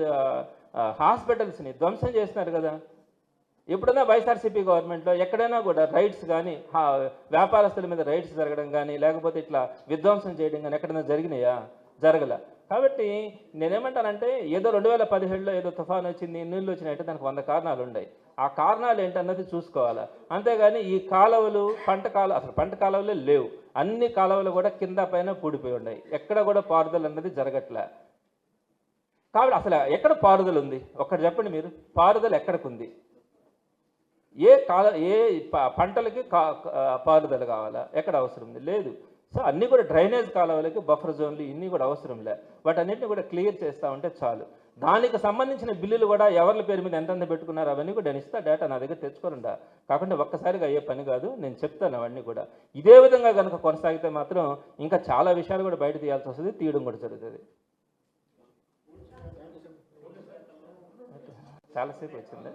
హాస్పిటల్స్ని ధ్వంసం చేసినారు కదా. ఎప్పుడైనా వైఎస్ఆర్సీపీ గవర్నమెంట్లో ఎక్కడైనా కూడా రైట్స్ కానీ వ్యాపారస్తుల మీద రైట్స్ జరగడం కానీ లేకపోతే ఇట్లా విధ్వంసం చేయడం కానీ ఎక్కడైనా జరిగినాయా? జరగల. కాబట్టి నేనేమంటానంటే ఏదో 2017లో ఏదో తుఫాన్ వచ్చింది, నీళ్ళు వచ్చినాయంటే దానికి 100 కారణాలు ఉన్నాయి. ఆ కారణాలు ఏంటన్నది చూసుకోవాలా. అంతేగాని ఈ కాలువలు అసలు పంట కాలువలే లేవు, అన్ని కాలువలు కూడా కింద పైన పూడిపోయి ఉన్నాయి, ఎక్కడ కూడా పారుదల అన్నది జరగట్లే. కాబట్టి అసలు ఎక్కడ పారుదల ఉంది ఒక్కటి చెప్పండి మీరు, పారుదల ఎక్కడికి ఉంది? ఏ పంటలకి పారుదల కావాలా? ఎక్కడ అవసరం లేదు. సో అన్నీ కూడా డ్రైనేజ్ కాలువలకి బఫర్ జోన్లు ఇన్ని కూడా అవసరం లే. వాటన్నిటిని కూడా క్లియర్ చేస్తూ ఉంటే చాలు. దానికి సంబంధించిన బిల్లులు కూడా ఎవరి పేరు మీద ఎంతెంత పెట్టుకున్నారు అవన్నీ కూడా నేను ఇస్తా, డేటా నా దగ్గర తెచ్చుకోరండా. కాకుండా ఒక్కసారిగా అయ్యే పని కాదు, నేను చెప్తాను అవన్నీ కూడా. ఇదే విధంగా కనుక కొనసాగితే మాత్రం ఇంకా చాలా విషయాలు కూడా బయట తీయాల్సి వస్తుంది, తీయడం కూడా జరుగుతుంది. చాలాసేపు వచ్చింది.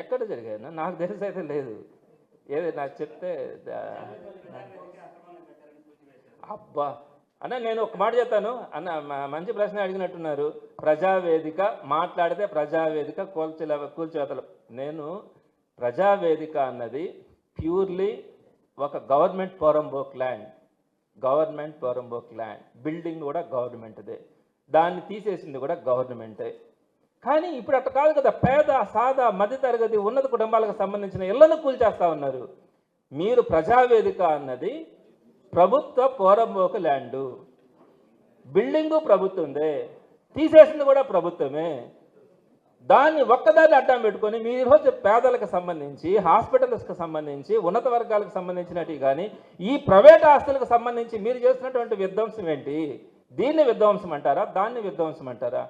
ఎక్కడ జరిగాయన్నా నాకు తెలిసి అయితే లేదు. ఏది నాకు చెప్తే అబ్బా అన్న, నేను ఒక మాట చెప్తాను అన్న, మంచి ప్రశ్న అడిగినట్టున్నారు. ప్రజావేదిక మాట్లాడితే ప్రజావేదిక కూల్చివేతలు. నేను ప్రజావేదిక అన్నది ప్యూర్లీ ఒక గవర్నమెంట్ పోరంబోక్ ల్యాండ్, బిల్డింగ్ కూడా గవర్నమెంట్దే, దాన్ని తీసేసింది కూడా గవర్నమెంటే. కానీ ఇప్పుడు అట్లా కాదు కదా, పేద సాదా మధ్యతరగతి ఉన్నత కుటుంబాలకు సంబంధించిన ఇళ్లను కూల్చేస్తా ఉన్నారు. మీరు ప్రజావేదిక అన్నది ప్రభుత్వ పోరంబోకు ల్యాండు, బిల్డింగు ప్రభుత్వందే, తీసేసింది కూడా ప్రభుత్వమే. దాన్ని ఒక్కదాన్ని అడ్డం పెట్టుకొని మీరు ఈరోజు పేదలకు సంబంధించి, హాస్పిటల్స్కి సంబంధించి, ఉన్నత వర్గాలకు సంబంధించినవి కానీ ఈ ప్రైవేట్ ఆస్తులకు సంబంధించి మీరు చేస్తున్నటువంటి విధ్వంసం ఏంటి? దీన్ని విధ్వంసం అంటారా, దాన్ని విధ్వంసం అంటారా?